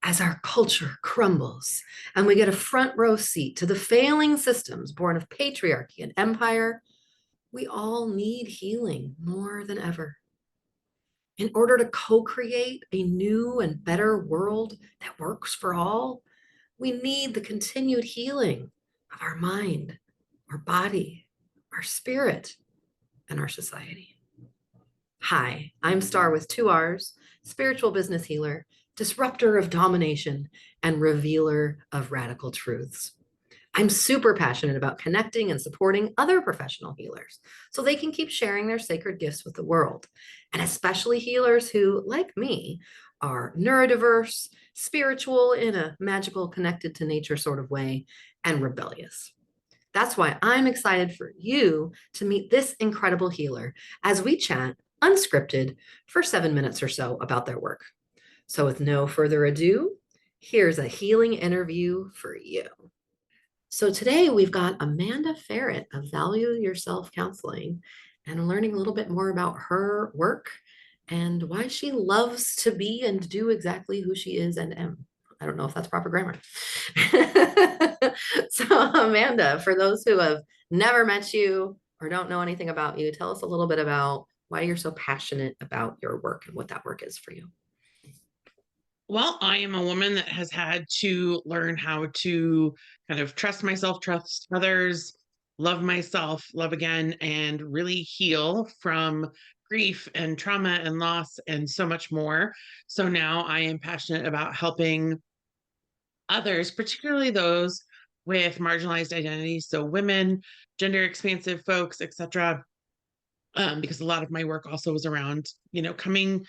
as our culture crumbles and we get a front row seat to the failing systems born of patriarchy and empire, we all need healing more than ever. In order to co-create a new and better world that works for all, we need the continued healing of our mind, our body, our spirit, and our society. Hi, I'm Starr with 2 R's, spiritual business healer, disruptor of domination, and revealer of radical truths. I'm super passionate about connecting and supporting other professional healers so they can keep sharing their sacred gifts with the world, and especially healers who, like me, are neurodiverse, spiritual in a magical, connected to nature sort of way, and rebellious. That's why I'm excited for you to meet this incredible healer as we chat unscripted for 7 minutes or so about their work. So with no further ado, here's a healing interview for you. So today we've got Amanda Ferrat of Value Yourself Counseling and learning a little bit more about her work and why she loves to be and do exactly who she is and am. I don't know if that's proper grammar. So Amanda, for those who have never met you or don't know anything about you, tell us a little bit about why you're so passionate about your work and what that work is for you. Well, I am a woman that has had to learn how to kind of trust myself, trust others, love myself, love again, and really heal from grief and trauma and loss and so much more. So now I am passionate about helping others, particularly those with marginalized identities, so women, gender expansive folks, etc. Because a lot of my work also was around, coming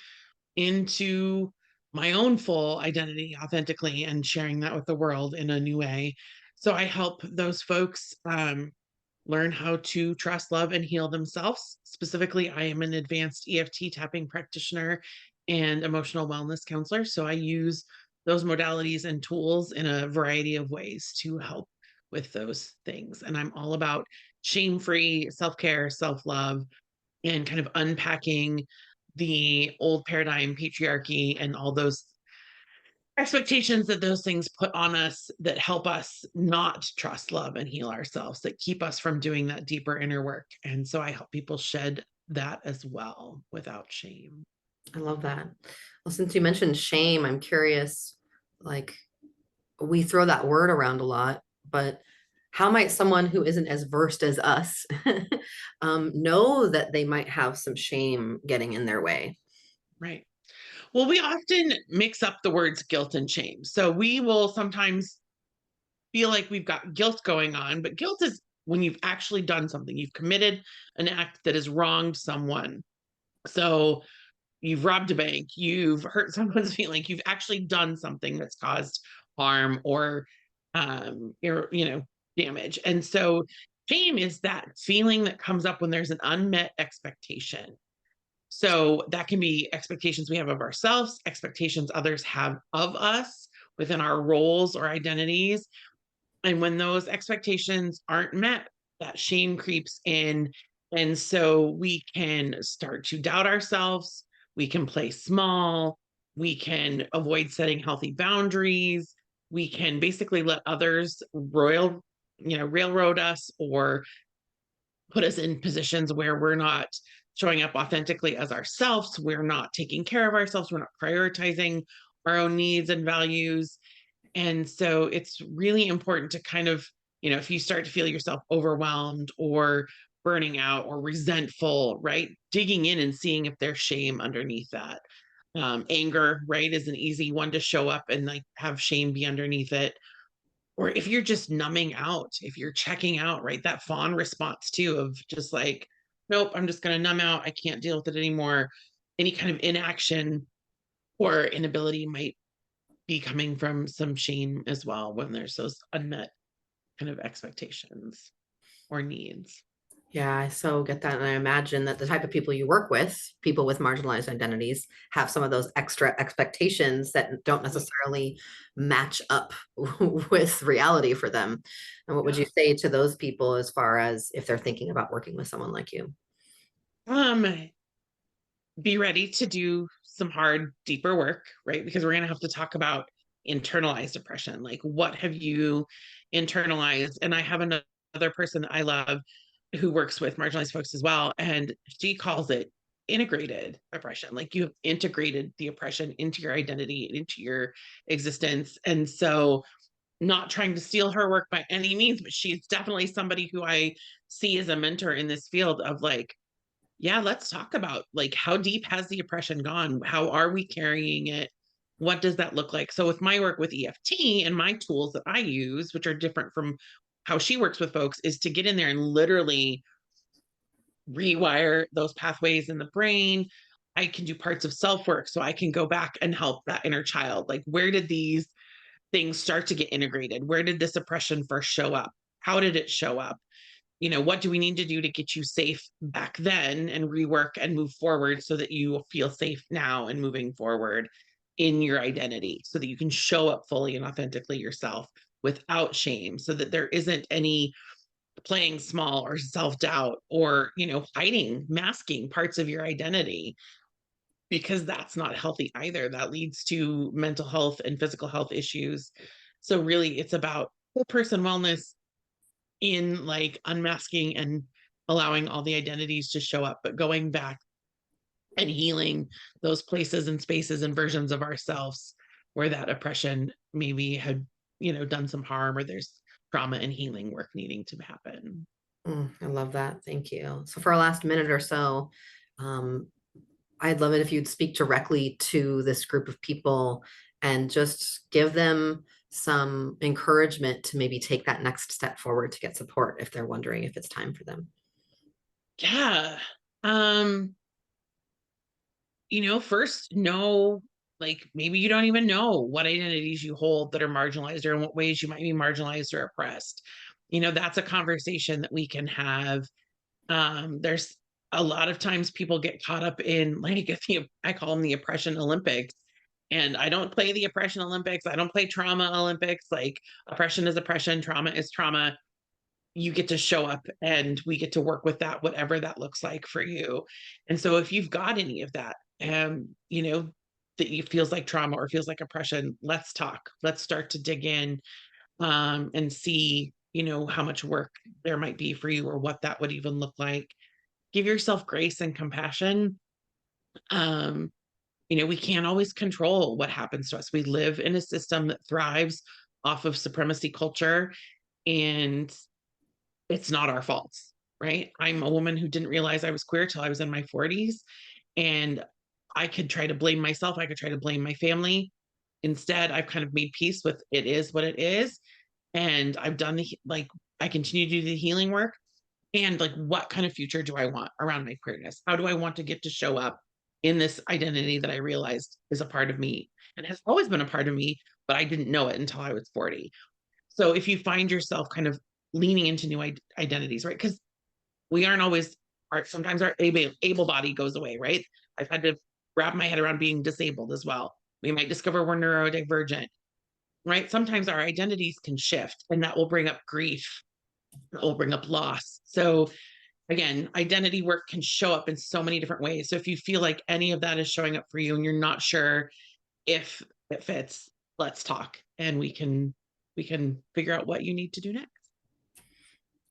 into my own full identity authentically and sharing that with the world in a new way. So I help those folks learn how to trust, love, and heal themselves. Specifically, I am an advanced EFT tapping practitioner and emotional wellness counselor. So I use those modalities and tools in a variety of ways to help with those things. And I'm all about shame-free self-care, self-love, and kind of unpacking the old paradigm, patriarchy, and all those expectations that those things put on us that help us not trust, love, and heal ourselves, that keep us from doing that deeper inner work. And so I help people shed that as well without shame. I love that. Well, since you mentioned shame, I'm curious, like we throw that word around a lot, but how might someone who isn't as versed as us know that they might have some shame getting in their way? Right. Well, we often mix up the words guilt and shame. So we will sometimes feel like we've got guilt going on, but guilt is when you've actually done something, you've committed an act that has wronged someone. So you've robbed a bank, you've hurt someone's feeling, you've actually done something that's caused harm or damage. And so shame is that feeling that comes up when there's an unmet expectation. So that can be expectations we have of ourselves, expectations others have of us within our roles or identities. And when those expectations aren't met, that shame creeps in. And so we can start to doubt ourselves. We can play small. We can avoid setting healthy boundaries. We can basically let others railroad us or put us in positions where we're not showing up authentically as ourselves. We're not taking care of ourselves. We're not prioritizing our own needs and values. And so it's really important to kind of, if you start to feel yourself overwhelmed or burning out or resentful, right? Digging in and seeing if there's shame underneath that. Anger, right, is an easy one to show up and like have shame be underneath it. Or if you're just numbing out, if you're checking out, right, that fawn response too of just like, nope, I'm just going to numb out. I can't deal with it anymore. Any kind of inaction or inability might be coming from some shame as well when there's those unmet kind of expectations or needs. Yeah, I so get that. And I imagine that the type of people you work with, people with marginalized identities, have some of those extra expectations that don't necessarily match up with reality for them. And what would you say to those people as far as if they're thinking about working with someone like you? Be ready to do some hard, deeper work, right? Because we're going to have to talk about internalized oppression. Like, what have you internalized? And I have another person that I love who works with marginalized folks as well, and she calls it integrated oppression. Like, you have integrated the oppression into your identity, into your existence. And so, not trying to steal her work by any means, but she's definitely somebody who I see as a mentor in this field of like, yeah, let's talk about like, how deep has the oppression gone? How are we carrying it? What does that look like? So with my work with EFT and my tools that I use, which are different from how she works with folks, is to get in there and literally rewire those pathways in the brain. I can do parts of self work, so I can go back and help that inner child. Like, where did these things start to get integrated? Where did this oppression first show up? How did it show up? You know, what do we need to do to get you safe back then and rework and move forward so that you feel safe now and moving forward in your identity, so that you can show up fully and authentically yourself without shame, so that there isn't any playing small or self-doubt or, you know, hiding, masking parts of your identity, because that's not healthy either. That leads to mental health and physical health issues. So really it's about whole person wellness in like unmasking and allowing all the identities to show up, but going back and healing those places and spaces and versions of ourselves where that oppression maybe had, you know, done some harm, or there's trauma and healing work needing to happen. I love that. Thank you. So for our last minute or so, um, I'd love it if you'd speak directly to this group of people and just give them some encouragement to maybe take that next step forward to get support if they're wondering if it's time for them. Yeah. Um, you know, first know, like, maybe you don't even know what identities you hold that are marginalized, or in what ways you might be marginalized or oppressed. You know, that's a conversation that we can have. There's a lot of times people get caught up in like, I call them the oppression Olympics. And I don't play the oppression Olympics. I don't play trauma Olympics. Like, oppression is oppression, trauma is trauma. You get to show up and we get to work with that, whatever that looks like for you. And so if you've got any of that, you know, that it feels like trauma or feels like oppression, let's talk. Let's start to dig in, and see, you know, how much work there might be for you, or what that would even look like. Give yourself grace and compassion. Um, you know, we can't always control what happens to us. We live in a system that thrives off of supremacy culture, and it's not our faults, right? I'm a woman who didn't realize I was queer till I was in my 40s. And I could try to blame myself. I could try to blame my family. Instead, I've kind of made peace with it is what it is. And I've done like, I continue to do the healing work. And like, what kind of future do I want around my queerness? How do I want to get to show up in this identity that I realized is a part of me and has always been a part of me, but I didn't know it until I was 40. So if you find yourself kind of leaning into new identities, right? Because we aren't always, sometimes our able body goes away, right? I've had to wrap my head around being disabled as well. We might discover we're neurodivergent, right? Sometimes our identities can shift, and that will bring up grief, that will bring up loss. So again, identity work can show up in so many different ways. So if you feel like any of that is showing up for you and you're not sure if it fits, let's talk, and we can figure out what you need to do next.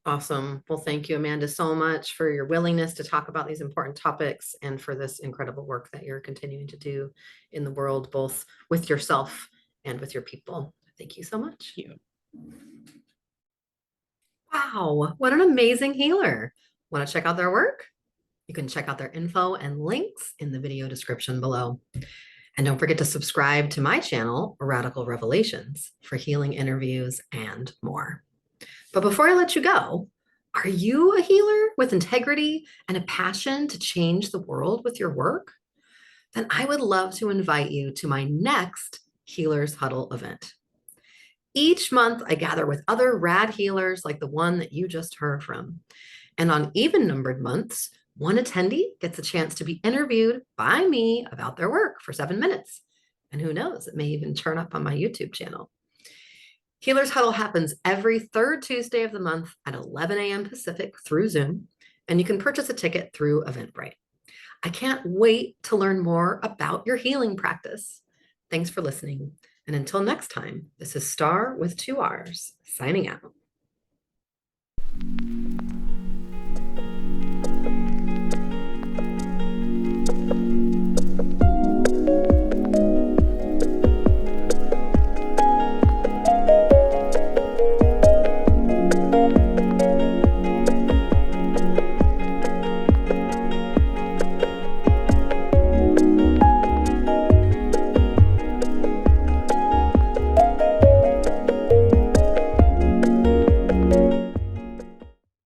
Awesome. Well, thank you, Amanda, so much for your willingness to talk about these important topics and for this incredible work that you're continuing to do in the world, both with yourself and with your people. Thank you so much. Thank you. Wow, what an amazing healer. Want to check out their work? You can check out their info and links in the video description below. And don't forget to subscribe to my channel, Radical Revelations, for healing interviews and more. But before I let you go, are you a healer with integrity and a passion to change the world with your work? Then I would love to invite you to my next Healers Huddle event. Each month, I gather with other rad healers like the one that you just heard from. And on even-numbered months, one attendee gets a chance to be interviewed by me about their work for 7 minutes. And who knows, it may even turn up on my YouTube channel. Healers Huddle happens every third Tuesday of the month at 11 a.m. Pacific through Zoom, and you can purchase a ticket through Eventbrite. I can't wait to learn more about your healing practice. Thanks for listening. And until next time, this is Starr with 2 R's signing out.